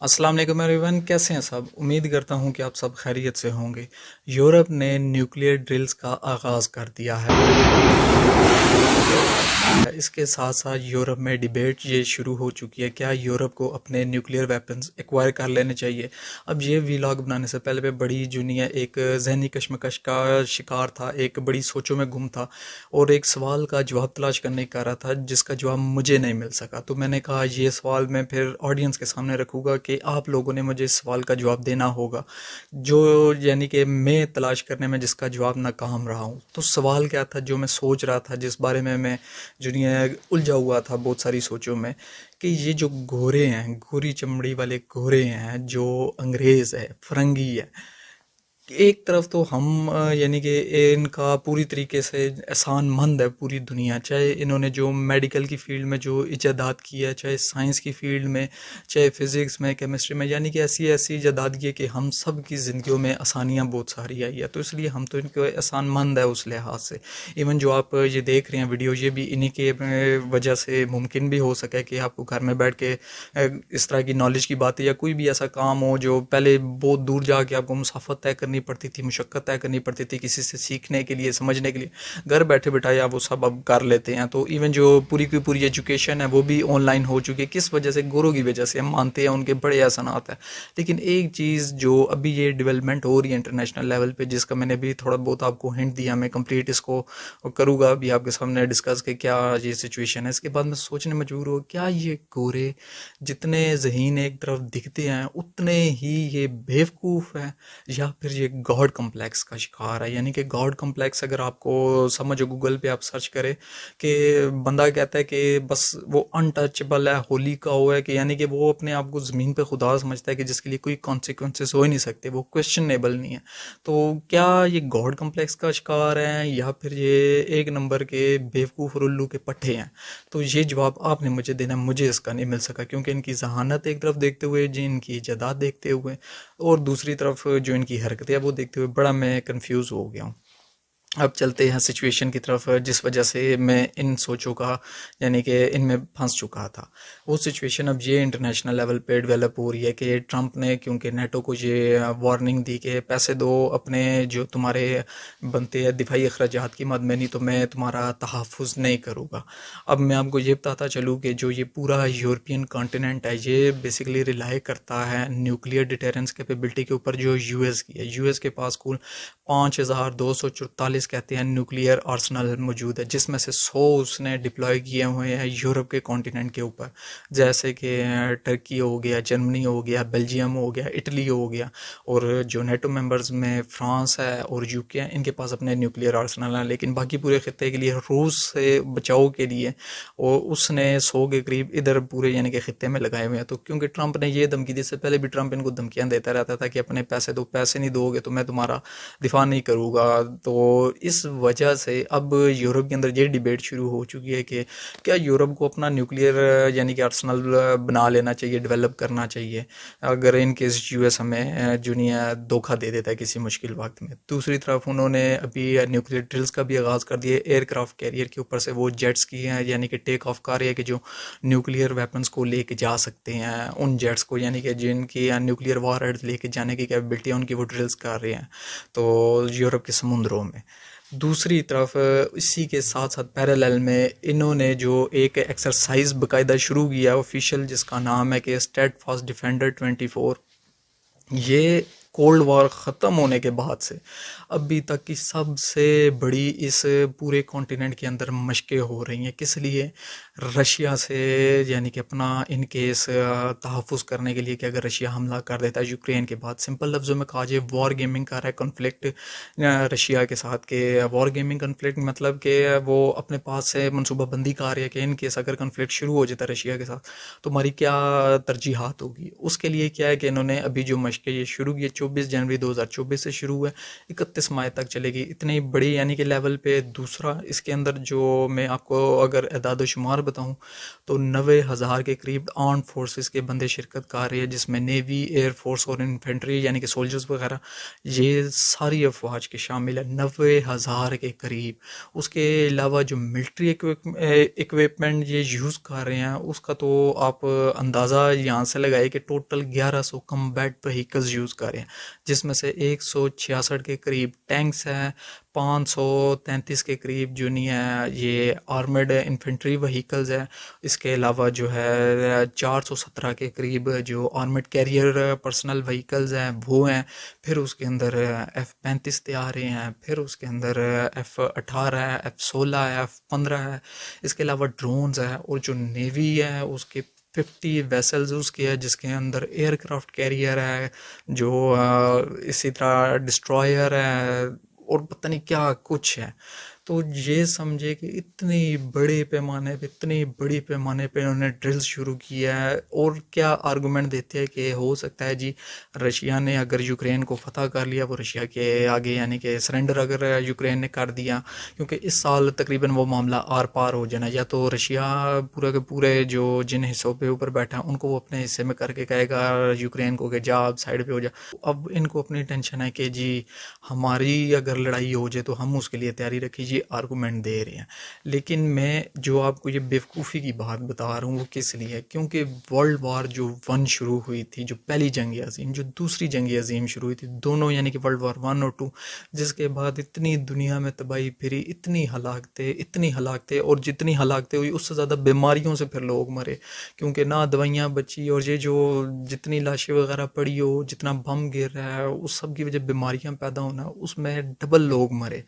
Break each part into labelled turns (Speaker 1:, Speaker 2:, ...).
Speaker 1: अस्सलाम वालेकुम एवरीवन, कैसे हैं सब। उम्मीद करता हूं कि आप सब खैरियत से होंगे। यूरोप ने न्यूक्लियर ड्रिल्स का आगाज़ कर दिया है। इसके साथ साथ यूरोप में डिबेट ये शुरू हो चुकी है, क्या यूरोप को अपने न्यूक्लियर वेपन्स एक्वायर कर लेने चाहिए। अब ये व्लॉग बनाने से पहले बड़ी जुनिया एक जहनी कश्मकश का शिकार था, एक बड़ी सोचों में गुम था और एक सवाल का जवाब तलाश करने का रहा था जिसका जवाब मुझे नहीं मिल सका। तो मैंने कहा ये सवाल मैं फिर ऑडियंस के सामने रखूँगा कि आप लोगों ने मुझे इस सवाल का जवाब देना होगा, जो यानी कि मैं तलाश करने में जिसका जवाब नाकाम रहा हूँ। तो सवाल क्या था जो मैं सोच रहा था, जिस बारे में मैं दुनिया उलझा हुआ था बहुत सारी सोचों में, कि ये जो गोरे हैं, गोरी चमड़ी वाले गोरे हैं, जो अंग्रेज़ है, फरंगी है, एक तरफ तो हम यानी कि इनका पूरी तरीके से एहसानमंद है पूरी दुनिया, चाहे इन्होंने जो मेडिकल की फील्ड में जो इजादात की है, चाहे साइंस की फील्ड में, चाहे फिज़िक्स में, केमिस्ट्री में, यानी कि ऐसी ऐसी इजादात की है कि हम सब की ज़िंदगियों में आसानियाँ बहुत सारी आई है। तो इसलिए हम तो इनके एहसानमंद है उस लिहाज से। इवन जो आप ये देख रहे हैं वीडियो, ये भी इन्हीं के वजह से मुमकिन भी हो सका है कि आपको घर में बैठ के इस तरह की नॉलेज की बातें या कोई भी ऐसा काम हो जो पहले बहुत दूर जाके आपको मुसाफत तय करनी पड़ती थी, मुशक्क़त तय करनी पड़ती थी किसी से सीखने के लिए, समझने के लिए, घर बैठे बिठाए आप वो सब अब कर लेते हैं। तो इवन जो पूरी की पूरी एजुकेशन है वो भी ऑनलाइन हो चुकी है। किस वजह से? गोरों की वजह से। हम मानते हैं उनके बड़े एहसानात हैं, लेकिन एक चीज़ जो अभी ये डेवलपमेंट हो रही है इंटरनेशनल लेवल पे, जिसका मैंने भी थोड़ा बहुत आपको हिंट दिया, मैं कंप्लीट इसको करूँगा अभी आपके सामने डिस्कस के क्या ये सिचुएशन है। इसके बाद मैं सोचने मजबूर हूँ, क्या ये गोरे जितने ज़हीन एक तरफ दिखते हैं उतने ही ये बेवकूफ़ हैं, या फिर ये गॉड कम्प्लेक्स का शिकार है। यानी कि गॉड कम्प्लेक्स अगर आपको समझो, गूगल पे आप सर्च करें कि बंदा कहता है कि बस वो अनटचेबल है, होली का हो है, कि यानी कि वो अपने आप को ज़मीन पे खुदा समझता है कि जिसके लिए कोई कॉन्सिक्वेंसेस हो ही नहीं सकते, वो क्वेश्चनेबल नहीं है। तो क्या ये गॉड कम्प्लेक्स का शिकार है या फिर ये एक नंबर के बेवकूफ़ और उल्लू के पट्टे हैं? तो ये जवाब आपने मुझे देना, मुझे इसका नहीं मिल सका, क्योंकि इनकी जहानत एक तरफ देखते हुए, जी इनकी इजादात देखते हुए, और दूसरी तरफ जो इनकी हरकतें हैं वो देखते हुए बड़ा मैं कंफ्यूज हो गया हूँ। अब चलते हैं सिचुएशन की तरफ, जिस वजह से मैं इन सोचों का यानी कि इनमें फंस चुका था। वो सिचुएशन अब ये इंटरनेशनल लेवल पे डेवलप हो रही है कि ट्रंप ने, क्योंकि नेटो को ये वार्निंग दी कि पैसे दो अपने जो तुम्हारे बनते हैं दिफाई अखराजात की मद में, नहीं तो मैं तुम्हारा तहफ़्फ़ुज़ नहीं करूँगा। अब मैं आपको ये बताता चलूँ कि जो ये पूरा यूरोपियन कॉन्टिनेंट है ये बेसिकली रिलाई करता है न्यूक्लियर डिटेरेंस कैपेबिलिटी के ऊपर जो यूएस की है। यूएस के पास कुल 5244 कहते हैं न्यूक्लियर आर्सनल मौजूद है, जिसमें से 100 उसने डिप्लॉय किए हुए हैं यूरोप के कॉन्टिनेंट के ऊपर, जैसे कि टर्की हो गया, जर्मनी हो गया, बेल्जियम हो गया, इटली हो गया, और जो नेटो मेंबर्स में फ्रांस है और यूके है, इनके पास अपने न्यूक्लियर आर्सनल हैं। लेकिन बाकी पूरे खत्ते के लिए, रूस से बचाव के लिए, और उसने 100 के करीब इधर पूरे यानी कि खत्ते में लगाए हुए हैं। तो क्योंकि ट्रंप ने ये धमकी दी, इससे पहले भी ट्रंप इनको धमकियां देता रहता था कि अपने पैसे दो, पैसे नहीं दोगे तो मैं तुम्हारा दिफा नहीं करूँगा। तो इस वजह से अब यूरोप के अंदर ये डिबेट शुरू हो चुकी है कि क्या यूरोप को अपना न्यूक्लियर यानी कि आर्सनल बना लेना चाहिए, डेवलप करना चाहिए, अगर इन केस यूएस हमें दुनिया धोखा दे देता है किसी मुश्किल वक्त में। दूसरी तरफ उन्होंने अभी न्यूक्लियर ड्रिल्स का भी आगाज़ कर दिया, एयरक्राफ्ट कैरियर के ऊपर से वो जेट्स की हैं, यानी कि टेक ऑफ कर रही है कि जो न्यूक्लियर वेपन्स को लेके जा सकते हैं उन जेट्स को, यानी कि जिनकी न्यूक्लियर वार लेके जाने की कैपेबिलिटी है उनकी, वो ड्रिल्स कर रहे हैं तो यूरोप के समुद्रों में। दूसरी तरफ इसी के साथ साथ पैरेलल में इन्होंने जो एक एक्सरसाइज बाकायदा शुरू किया ऑफिशियल, जिसका नाम है कि स्टेडफास्ट डिफेंडर 24। ये कोल्ड वॉर ख़त्म होने के बाद से अभी तक की सबसे बड़ी इस पूरे कॉन्टिनेंट के अंदर मशक़ें हो रही हैं। किस लिए? रशिया से, यानी कि अपना इन केस तहफ़्फ़ुज़ करने के लिए कि अगर रशिया हमला कर देता है यूक्रेन के बाद। सिंपल लफ्ज़ों में कहा जाए, वॉर गेमिंग कर रहा है कॉन्फ्लिक्ट रशिया के साथ, के वॉर गेमिंग कॉन्फ्लिक्ट मतलब कि वो अपने पास से मनसूबाबंदी कर रही है कि इन केस अगर कॉन्फ्लिक्ट शुरू हो जाता है रशिया के साथ तो हमारी क्या तरजीहात होगी। उसके लिए क्या है कि इन्होंने अभी जो मशक़ें ये शुरू की, 24 जनवरी 2024 से शुरू है, 31 मई तक चलेगी। इतनी बड़ी यानी कि लेवल पे। दूसरा इसके अंदर जो मैं आपको अगर एदाद शुमार बताऊं तो 90,000 के करीब आर्म फोर्सेस के बंदे शिरकत कर रहे हैं, जिसमें नेवी, एयर फोर्स और इन्फेंट्री यानी कि सोल्जर्स वगैरह, ये सारी अफवाज के शामिल है, 90,000 के करीब। उसके अलावा जो मिलिट्री इक्विपमेंट ये यूज़ कर रहे हैं उसका तो आप अंदाज़ा यहाँ से लगाए कि टोटल 1100 कम्बैट व्हीकल्स यूज़ कर रहे हैं, जिसमें से 166 के करीब टैंक्स हैं, 533 के करीब जो नहीं है ये आर्मर्ड इन्फेंट्री व्हीकल्स है। इसके अलावा जो है 417 के करीब जो आर्मर्ड कैरियर पर्सनल व्हीकल्स हैं वो हैं। फिर उसके अंदर F-35 तैयार हैं, फिर उसके अंदर F-18 है, F-16 है, F-15 है। इसके अलावा ड्रोन्स है, और जो नेवी है उसके 50 वेसल्स उसके है, जिसके अंदर एयरक्राफ्ट कैरियर है, जो इसी तरह डिस्ट्रॉयर है, और पता नहीं क्या कुछ है। तो ये समझे कि इतनी बड़ी पैमाने पे उन्होंने ड्रिल्स शुरू किया है। और क्या आर्गूमेंट देते हैं कि हो सकता है जी रशिया ने अगर यूक्रेन को फतह कर लिया, वो रशिया के आगे यानी कि सरेंडर अगर यूक्रेन ने कर दिया, क्योंकि इस साल तकरीबन वो मामला आर पार हो जाना, या तो रशिया पूरे के पूरे जो जिन हिस्सों पे ऊपर बैठा है उनको वो अपने हिस्से में करके कहेगा यूक्रेन को कि जा आप साइड पे हो जा। अब इनको अपनी टेंशन है कि जी हमारी अगर लड़ाई हो जाए तो हम उसके लिए तैयारी रखी, आर्गूमेंट दे रहे हैं। लेकिन मैं जो आपको ये बेवकूफ़ी की बात बता रहा हूँ वो किस लिए है, क्योंकि वर्ल्ड वार जो 1 शुरू हुई थी, जो पहली जंग अज़ीम, जो दूसरी जंग अज़ीम शुरू हुई थी, दोनों यानी कि वर्ल्ड वार 1 और 2, जिसके बाद इतनी दुनिया में तबाही फिरी, इतनी हलाकतें, और जितनी हलाकतें हुई उससे ज़्यादा बीमारियों से फिर लोग मरे, क्योंकि ना दवाइयाँ बची, और ये जो जितनी लाशें वगैरह पड़ी हो, जितना बम गिर रहा है, उस सब की वजह बीमारियाँ पैदा होना, उसमें डबल लोग मरे।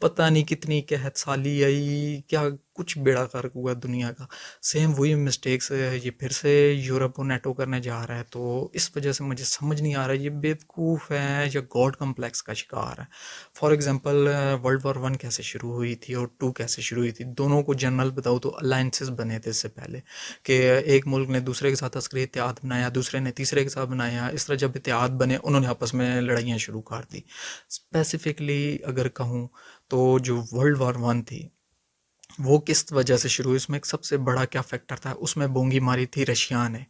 Speaker 1: पता नहीं कितनी कहत साली आई, क्या कुछ बेड़ा गर्क हुआ दुनिया का। सेम वही मिस्टेक्स ये फिर से यूरोप और नेटो करने जा रहा है। तो इस वजह से मुझे समझ नहीं आ रहा ये बेवकूफ़ है या गॉड कम्प्लेक्स का शिकार है। फॉर एग्जांपल वर्ल्ड वॉर 1 कैसे शुरू हुई थी और 2 कैसे शुरू हुई थी, दोनों को जनरल बताऊँ तो अलायंसेस बने थे इससे पहले, कि एक मुल्क ने दूसरे के साथ अस्करी इत्तेहाद बनाया, दूसरे ने तीसरे के साथ बनाया। इस तरह जब इत्तेहाद बने उन्होंने आपस में लड़ाइयाँ शुरू कर दी। स्पेसिफिकली अगर कहूँ तो जो वर्ल्ड वॉर 1 थी वो किस वजह से शुरू हुई, उसमें एक सबसे बड़ा क्या फैक्टर था, उसमें बोंगी मारी थी रशिया ने।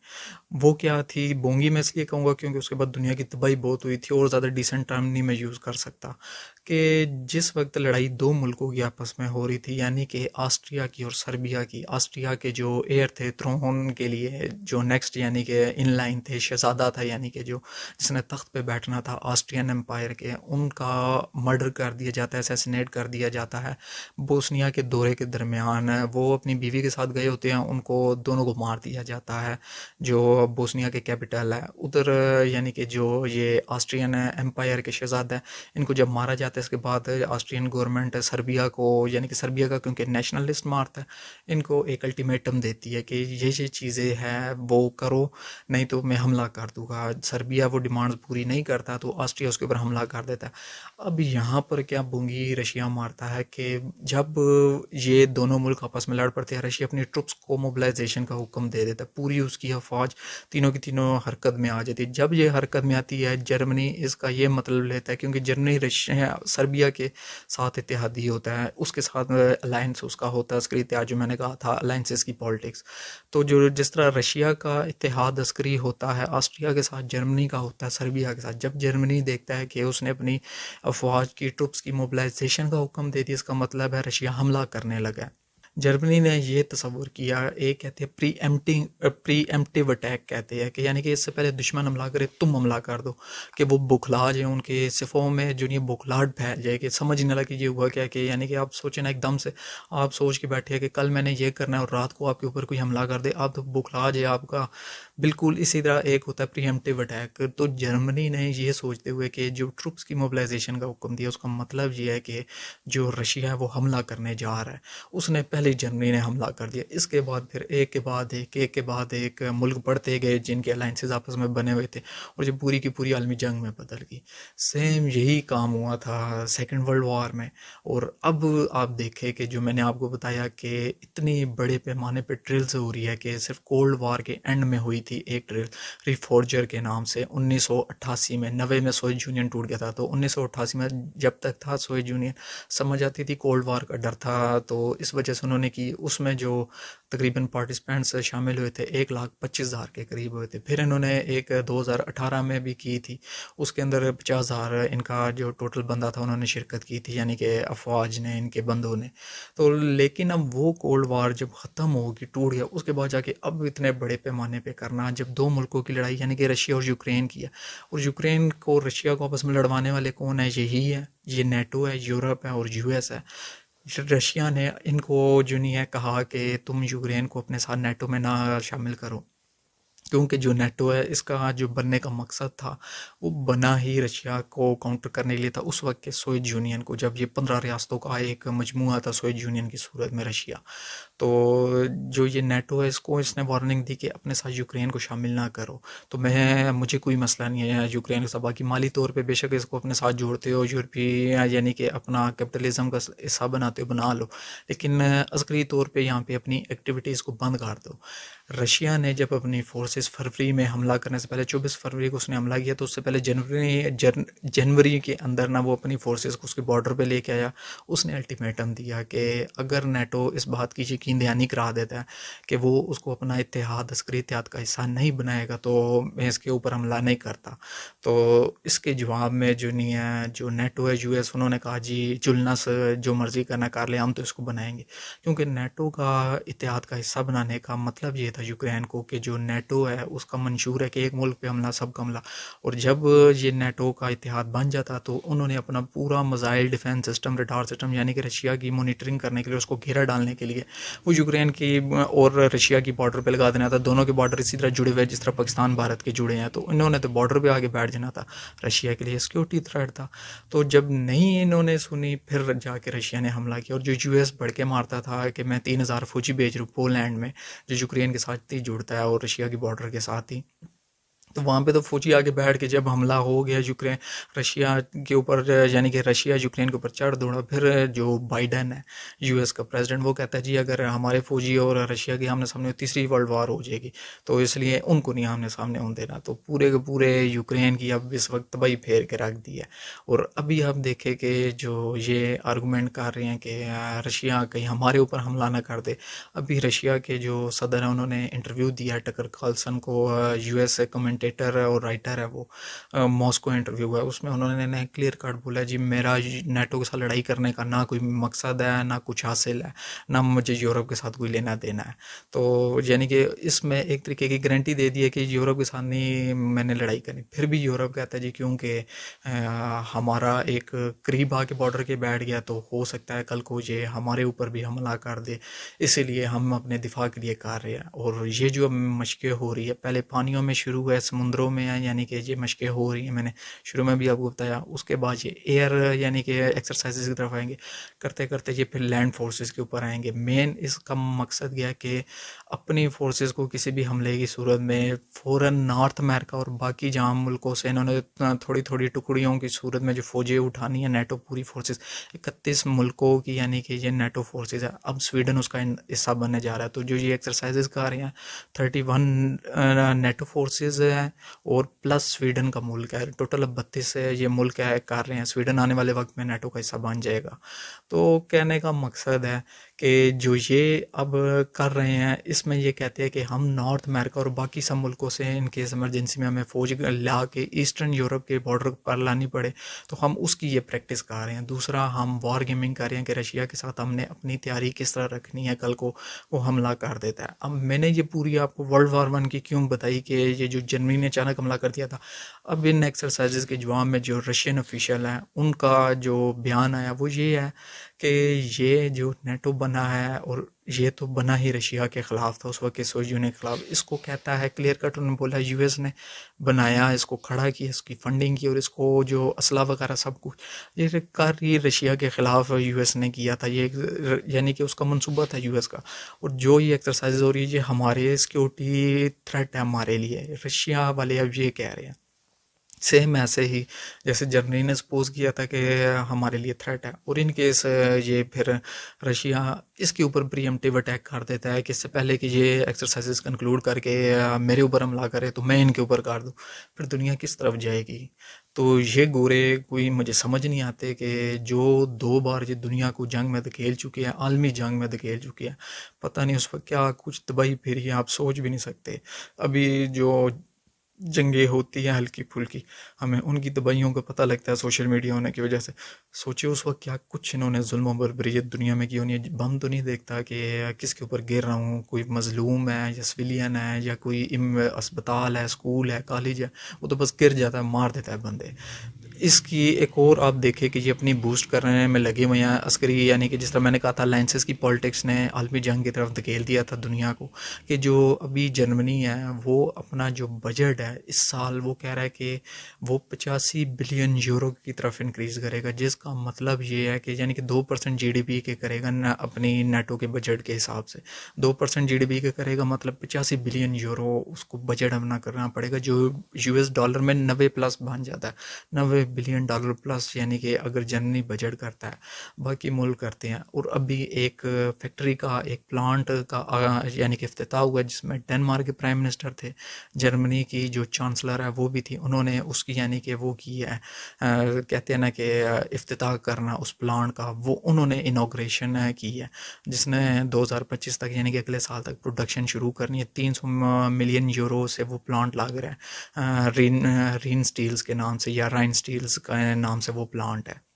Speaker 1: वो क्या थी बोंगी, मैं इसलिए कहूँगा क्योंकि उसके बाद दुनिया की तबाही बहुत हुई थी, और ज़्यादा डिसेंट टर्म नहीं मैं यूज़ कर सकता, कि जिस वक्त लड़ाई दो मुल्कों की आपस में हो रही थी, यानी कि ऑस्ट्रिया की और सर्बिया की। ऑस्ट्रिया के जो एयर थे थ्रोन के लिए, जो नेक्स्ट यानी कि इन लाइन थे, शहजादा था यानी कि जो जिसने तख्त पे बैठना था ऑस्ट्रियन एम्पायर के, उनका मर्डर कर दिया जाता है, असैसिनेट कर दिया जाता है बोस्निया के दौरे के दरमियान। वो अपनी बीवी के साथ गए होते हैं, उनको दोनों को मार दिया जाता है जो बोस्निया के कैपिटल है उधर, यानी कि जो ये ऑस्ट्रियन एम्पायर के शहजादा है, इनको जब मारा जाता है इसके बाद ऑस्ट्रियन गवर्नमेंट सर्बिया को, यानी कि सर्बिया का क्योंकि नेशनलिस्ट मारता है, इनको एक अल्टीमेटम देती है कि ये चीज़ें हैं वो करो नहीं तो मैं हमला कर दूंगा। सर्बिया वो डिमांड्स पूरी नहीं करता तो ऑस्ट्रिया उसके ऊपर हमला कर देता है। अब यहाँ पर क्या बूंगी रशिया मारता है कि जब ये दोनों मुल्क आपस में लड़ पड़ते हैं, रशिया अपनी ट्रुप्स को मोबिलाइजेशन का हुक्म दे देता है, पूरी उसकी अफवाज तीनों की तीनों हरकत में आ जाती है। जब ये हरकत में आती है जर्मनी इसका ये मतलब लेता है, क्योंकि जर्मनी रशिया सर्बिया के साथ इत्तेहादी होता है, उसके साथ अलायंस उसका होता है, अस्करी इत्तेहाद जो मैंने कहा था अलायंसेस की पॉलिटिक्स। तो जो जिस तरह रशिया का इत्तेहाद अस्करी होता है ऑस्ट्रिया के साथ, जर्मनी का होता है सर्बिया के साथ। जब जर्मनी देखता है कि उसने अपनी अफवाज की ट्रुप्स की मोबिलाइजेशन का हुक्म दे दिया, इसका मतलब है रशिया हमला करने लगा है। जर्मनी ने ये तस्वुर किया, एक कहते हैं प्री एम्प्टिव अटैक कहते हैं, कि यानी कि इससे पहले दुश्मन हमला करे तुम हमला कर दो, कि वो बुखला जाए, उनके सिफों में जो ये बुखलाहट फैल जाए, कि समझ नहीं लगा कि ये हुआ क्या। कि यानी कि आप सोचें ना, एकदम से आप सोच के बैठे हैं कि कल मैंने ये करना है और रात को आपके ऊपर कोई हमला कर दे, आप तो बुखला जाए आपका। बिल्कुल इसी तरह एक होता है प्री एम्प्टिव अटैक। तो जर्मनी ने ये सोचते हुए कि जो ट्रुप्स की मोबिलाइजेशन का हुक्म दिया, उसका मतलब ये है कि जो रशिया है वो हमला करने जा रहा है, उसने पहले پہلے جرمنی نے حملہ کر دیا. اس کے بعد پھر ایک کے بعد ایک ملک بڑھتے گئے جن کے الائنسز آپس میں بنے ہوئے تھے, اور جو پوری کی پوری عالمی جنگ میں بدل گئی. سیم یہی کام ہوا تھا سیکنڈ ورلڈ وار میں. اور اب آپ دیکھیں کہ جو میں نے آپ کو بتایا کہ اتنی بڑے پیمانے پہ ڈرلز ہو رہی ہے, کہ صرف کولڈ وار کے اینڈ میں ہوئی تھی ایک ڈرل ریفورجر کے نام سے 1988 میں. 90 میں سوویت یونین ٹوٹ گیا تھا, تو 1988 میں جب تک تھا سوویت یونین سمجھ آتی تھی کولڈ وار کا ڈر تھا, تو اس وجہ سے انہوں نے کی. اس میں جو تقریباً پارٹیسپینٹس شامل ہوئے تھے 1,25,000 کے قریب ہوئے تھے. پھر انہوں نے ایک 2018 میں بھی کی تھی, اس کے اندر 50,000 ان کا جو ٹوٹل بندہ تھا انہوں نے شرکت کی تھی, یعنی کہ افواج نے, ان کے بندوں نے. تو لیکن اب وہ کولڈ وار جب ختم ہوگی, ٹوٹ گیا, اس کے بعد جا کے اب اتنے بڑے پیمانے پہ کرنا, جب دو ملکوں کی لڑائی یعنی کہ رشیا اور یوکرین کی ہے, اور یوکرین کو رشیا کو آپس میں لڑوانے والے کون ہیں؟ یہی ہے, یہ نیٹو ہے, یورپ ہے اور یو ایس ہے. رشیا نے ان کو جو نہیں ہے کہا کہ تم یوکرین کو اپنے ساتھ نیٹو میں نہ شامل کرو, کیونکہ جو نیٹو ہے اس کا جو بننے کا مقصد تھا وہ بنا ہی رشیا کو کاؤنٹر کرنے کے لیے تھا اس وقت کے سوویت یونین کو, جب یہ 15 ریاستوں کا ایک مجموعہ تھا سوویت یونین کی صورت میں رشیا. تو جو یہ نیٹو ہے اس نے وارننگ دی کہ اپنے ساتھ یوکرین کو شامل نہ کرو. تو مجھے کوئی مسئلہ نہیں ہے یوکرین کے ساتھ, باقی مالی طور پہ بے شک اس کو اپنے ساتھ جوڑتے ہو, یورپی یعنی کہ اپنا کیپٹلزم کا حصہ بناتے ہو, بنا لو, لیکن عسکری طور پہ یہاں پہ اپنی ایکٹیویٹیز کو بند کر دو. رشیا نے جب اپنی فورسز فروری میں حملہ کرنے سے پہلے 24 فروری کو اس نے حملہ کیا, تو اس سے پہلے جنوری کے اندر نہ وہ اپنی فورسز کو اس کے بارڈر پہ لے کے آیا. اس نے الٹیمیٹم دیا کہ اگر نیٹو اس بات کی یقین دہانی کرا دیتا ہے کہ وہ اس کو اپنا اتحاد, عسکری اتحاد کا حصہ نہیں بنائے گا, تو میں اس کے اوپر حملہ نہیں کرتا. تو اس کے جواب میں جو نہیں ہے جو نیٹو ہے, یو ایس, انہوں نے کہا جی جلنس جو مرضی کرنا کر لے, ہم تو اس کو بنائیں گے. کیونکہ نیٹو کا اتحاد کا حصہ بنانے کا مطلب یہ تھا یوکرین کو کہ جو نیٹو ہے اس کا منشور ہے کہ ایک ملک پہ حملہ سب کا حملہ, اور جب یہ نیٹو کا اتحاد بن جاتا تو انہوں نے اپنا پورا missile defence system, radar system, یعنی کہ رشیا کی مانیٹرنگ کرنے کے لیے, اس کو گھیرا ڈالنے کے لیے وہ یوکرین کی اور رشیا کی بارڈر پہ لگا دینا تھا. دونوں کے بارڈر اسی طرح جڑے ہوئے جس طرح پاکستان بھارت کے جڑے ہیں, تو انہوں نے تو بارڈر پہ آگے بیٹھ جانا تھا. رشیا کے لیے سیکورٹی تھریٹ تھا. تو جب نہیں انہوں نے سنی, پھر جا کے رشیا نے حملہ کیا. اور جو یو ایس بڑھ کے مارتا تھا کہ میں 3,000 فوجی بھیج رہا ہوں پولینڈ میں, جو یوکرین کے ساتھ ہی جڑتا ہے اور رشیا کی بارڈر کے ساتھ ہی, تو وہاں پہ تو فوجی آگے بیٹھ کے جب حملہ ہو گیا یوکرین رشیا کے اوپر, یعنی کہ رشیا یوکرین کے اوپر چڑھ دوڑا. پھر جو بائیڈن ہے یو ایس کا پریزیڈنٹ, وہ کہتا ہے جی اگر ہمارے فوجی اور رشیا کی آمنے سامنے تیسری ورلڈ وار ہو جائے گی, تو اس لیے ان کو نہیں آمنے سامنے ہونے دینا. تو پورے کے پورے یوکرین کی اب اس وقت تباہی پھیر کے رکھ دی ہے. اور ابھی آپ دیکھیں کہ جو یہ آرگومنٹ کر رہے ہیں کہ رشیا کہیں ہمارے اوپر حملہ نہ کر دے, ابھی رشیا کے جو صدر ہیں انہوں نے انٹرویو دیا ہے ٹکر کارلسن کو, یو ایس کمنٹیٹر اور رائٹر ہے, وہ ماسکو انٹرویو ہے, اس میں انہوں نے کلیئر کٹ بولا جی میرا نیٹو کے ساتھ لڑائی کرنے کا نہ کوئی مقصد ہے, نہ کچھ حاصل ہے, نہ مجھے یورپ کے ساتھ کوئی لینا دینا ہے. تو یعنی کہ اس میں ایک طریقے کی گارنٹی دے دی ہے کہ یورپ کے ساتھ نہیں میں نے لڑائی کرنی. پھر بھی یورپ کہتا ہے جی کیونکہ ہمارا ایک قریب آ کے بارڈر کے بیٹھ گیا, تو ہو سکتا ہے کل کو یہ ہمارے اوپر بھی حملہ کر دے, اسی لیے ہم اپنے دفاع کے لیے کر رہے ہیں. اور یہ جو مشقیں ہو رہی ہے پہلے پانیوں میں شروع ہے, سمندروں میں ہیں, یعنی کہ یہ مشقیں ہو رہی ہیں, میں نے شروع میں بھی آپ کو بتایا. اس کے بعد یہ ایئر یعنی کہ ایکسرسائزز کی طرف آئیں گے, کرتے کرتے یہ پھر لینڈ فورسز کے اوپر آئیں گے. مین اس کا مقصد یہ ہے کہ اپنی فورسز کو کسی بھی حملے کی صورت میں فوراً نارتھ امریکہ اور باقی جہاں ملکوں سے انہوں نے تھوڑی تھوڑی ٹکڑیوں کی صورت میں جو فوجیں اٹھانی ہیں, نیٹو پوری فورسز 31 ملکوں کی, یعنی کہ یہ نیٹو فورسز ہے. اب سویڈن اس کا حصہ بننے جا رہا ہے. تو جو یہ ایکسرسائزز کر رہے ہیں 31 نیٹو فورسز ہیں اور پلس سویڈن کا ملک ہے, ٹوٹل اب 32 یہ ملک ہے کر رہے ہیں. سویڈن آنے والے وقت میں نیٹو کا حصہ بن جائے گا. تو کہنے کا مقصد ہے کہ جو یہ اب کر رہے ہیں اس میں یہ کہتے ہیں کہ ہم نارتھ امریکہ اور باقی سب ملکوں سے ان کیس ایمرجنسی میں ہمیں فوج لا کے ایسٹرن یورپ کے بارڈر پر لانی پڑے تو ہم اس کی یہ پریکٹس کر رہے ہیں. دوسرا ہم وار گیمنگ کر رہے ہیں کہ رشیا کے ساتھ ہم نے اپنی تیاری کس طرح رکھنی ہے, کل کو وہ حملہ کر دیتا ہے. اب میں نے یہ پوری آپ کو ورلڈ وار 1 کی کیوں بتائی کہ یہ جو جرمنی نے اچانک حملہ کر دیا تھا, اب ان ایکسرسائزز کے جواب میں جو رشین آفیشیل ہیں ان کا جو بیان آیا وہ یہ ہے کہ یہ جو نیٹو بنا ہے اور یہ تو بنا ہی رشیا کے خلاف تھا اس وقت کے سوویت یونین کے خلاف. اس کو کہتا ہے کلیئر کٹ, انہوں نے بولا یو ایس نے بنایا, اس کو کھڑا کیا, اس کی فنڈنگ کی, اور اس کو جو اسلحہ وغیرہ سب کچھ یہ کر یہ رشیا کے خلاف یو ایس نے کیا تھا. یہ یعنی کہ اس کا منصوبہ تھا یو ایس کا. اور جو یہ ایکسرسائز ہو رہی ہے یہ ہمارے سیکیورٹی تھریٹ ہے ہمارے لیے. رشیا والے اب یہ کہہ رہے ہیں سیم ایسے ہی جیسے جرمنی نے سپوز کیا تھا کہ ہمارے لیے تھریٹ ہے, اور ان کیس یہ پھر رشیا اس کے اوپر پری ایمپٹیو اٹیک کر دیتا ہے کہ اس سے پہلے کہ یہ ایکسرسائزز کنکلوڈ کر کے میرے اوپر حملہ کرے تو میں ان کے اوپر کر دوں, پھر دنیا کس طرف جائے گی؟ تو یہ گورے کوئی مجھے سمجھ نہیں آتے کہ جو 2 بار یہ دنیا کو جنگ میں دھکیل چکے ہیں, عالمی جنگ میں دھکیل چکے ہیں, پتہ نہیں اس وقت کیا کچھ تباہی پھری ہے, آپ سوچ بھی نہیں سکتے. ابھی جو جنگیں ہوتی ہیں ہلکی پھلکی, ہمیں ان کی تباہیوں کا پتہ لگتا ہے سوشل میڈیا ہونے کی وجہ سے. سوچے اس وقت کیا کچھ انہوں نے ظلم و بربریت دنیا میں کی ہونی ہے. بم تو نہیں دیکھتا کہ کس کے اوپر گر رہا ہوں, کوئی مظلوم ہے یا سویلین ہے یا کوئی اسپتال ہے, اسکول ہے, کالج ہے, وہ تو بس گر جاتا ہے, مار دیتا ہے بندے. اس کی ایک اور آپ دیکھیں کہ یہ اپنی بوسٹ کرنے میں لگے ہوئے ہیں عسکری, یعنی کہ جس طرح میں نے کہا تھا الائنسز کی پالیٹکس نے عالمی جنگ کی طرف دھکیل دیا تھا دنیا کو, کہ جو ابھی جرمنی ہے وہ اپنا جو بجٹ ہے اس سال وہ کہہ رہا ہے کہ وہ 85 بلین یورو کی طرف انکریز کرے گا, جس کا مطلب یہ ہے کہ یعنی کہ 2% جی ڈی پی کے کرے گا اپنی نیٹو کے بجٹ کے حساب سے. 2% جی ڈی پی کے کرے گا مطلب 85 بلین یورو اس کو بجٹ اپنا کرنا پڑے گا, جو یو ایس ڈالر میں 90 پلس بن جاتا ہے, 90 بلین ڈالر پلس. یعنی کہ اگر جرمنی بجٹ کرتا ہے باقی ملک کرتے ہیں. اور ابھی ایک فیکٹری کا ایک پلانٹ کا یعنی کہ افتتاح ہوا جس میں ڈنمارک کے پرائم منسٹر تھے, جرمنی کی جو چانسلر ہے وہ بھی تھی, انہوں نے اس کی یعنی کہ وہ کی ہے کہتے ہیں نا کہ افتتاح کرنا اس پلانٹ کا, وہ انہوں نے انوگریشن کی ہے جس نے 2025 تک یعنی کہ اگلے سال تک پروڈکشن شروع کرنی ہے. 300 ملین یورو سے وہ پلانٹ لاگ رہا ہے, رین سٹیلز کے نام سے یا رائن سٹیلز کے نام سے وہ پلانٹ ہے.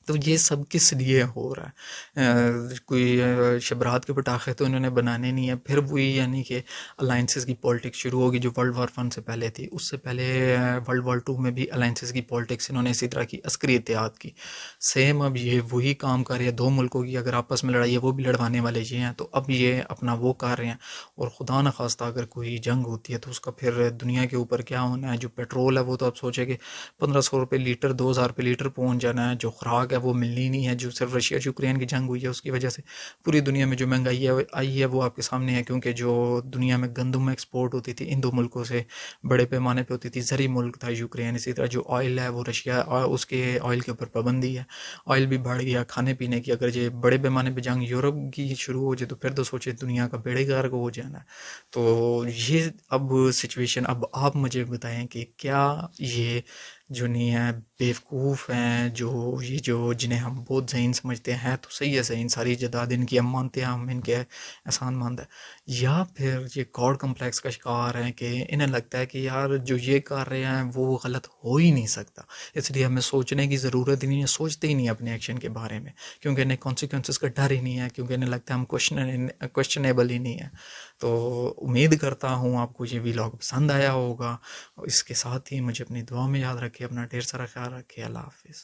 Speaker 1: تو یہ سب کس لیے ہو رہا ہے؟ کوئی شبرات کے پٹاخے تو انہوں نے بنانے نہیں ہیں. پھر وہی یعنی کہ الائنسز کی پالیٹکس شروع ہوگی جو ورلڈ وار 1 سے پہلے تھی. اس سے پہلے ورلڈ وار 2 میں بھی الائنسز کی پالیٹکس انہوں نے اسی طرح کی عسکری اتحاد کی. سیم اب یہ وہی کام کر رہے ہیں, 2 ملکوں کی اگر آپس میں لڑائی ہے وہ بھی لڑوانے والے یہ ہیں, تو اب یہ اپنا وہ کر رہے ہیں. اور خدا نخواستہ اگر کوئی جنگ ہوتی ہے تو اس کا پھر دنیا کے اوپر کیا ہونا ہے. جو پیٹرول ہے وہ تو اب سوچے کہ 1500 روپے لیٹر 2000 روپے لیٹر پہنچ جانا ہے. جو خوراک ہے وہ ملنی نہیں ہے, جو صرف رشیا یوکرین کی جنگ ہوئی ہے اس کی وجہ سے پوری دنیا میں جو مہنگائی آئی ہے وہ آپ کے سامنے ہے. کیونکہ جو دنیا میں گندم ایکسپورٹ ہوتی تھی ان 2 ملکوں سے بڑے پیمانے پہ ہوتی تھی, زرعی ملک تھا یوکرین. اسی طرح جو آئل ہے وہ رشیا, اس کے آئل کے اوپر پابندی ہے, آئل بھی بڑھ گیا. کھانے پینے کی اگر یہ بڑے پیمانے پہ جنگ یورپ کی شروع ہو جائے تو پھر تو سوچے دنیا کا بیڑے گرک ہو جانا ہے. تو یہ اب سچویشن, اب آپ مجھے بتائیں کہ کیا یہ جو نہیں ہے بیوقوف ہیں, جو جنہیں ہم بہت ذہین سمجھتے ہیں تو صحیح ہے, ذہین ساری جداد ان کی ہم مانتے ہیں, ہم ان کے احسان مند ہیں, یا پھر یہ گاڈ کمپلیکس کا شکار ہیں کہ انہیں لگتا ہے کہ یار جو یہ کر رہے ہیں وہ غلط ہو ہی نہیں سکتا, اس لیے ہمیں سوچنے کی ضرورت ہی نہیں ہے, سوچتے ہی نہیں اپنے ایکشن کے بارے میں, کیونکہ انہیں کانسیکوینسز کا ڈر ہی نہیں ہے, کیونکہ انہیں لگتا ہے ہم کوشچنیبل ہی نہیں ہے. تو امید کرتا ہوں آپ کو یہ ویلاگ پسند آیا ہوگا. اس کے ساتھ ہی مجھے اپنی دعا میں یاد رکھے, اپنا ڈھیر سارا خیال رکھے. اللہ حافظ.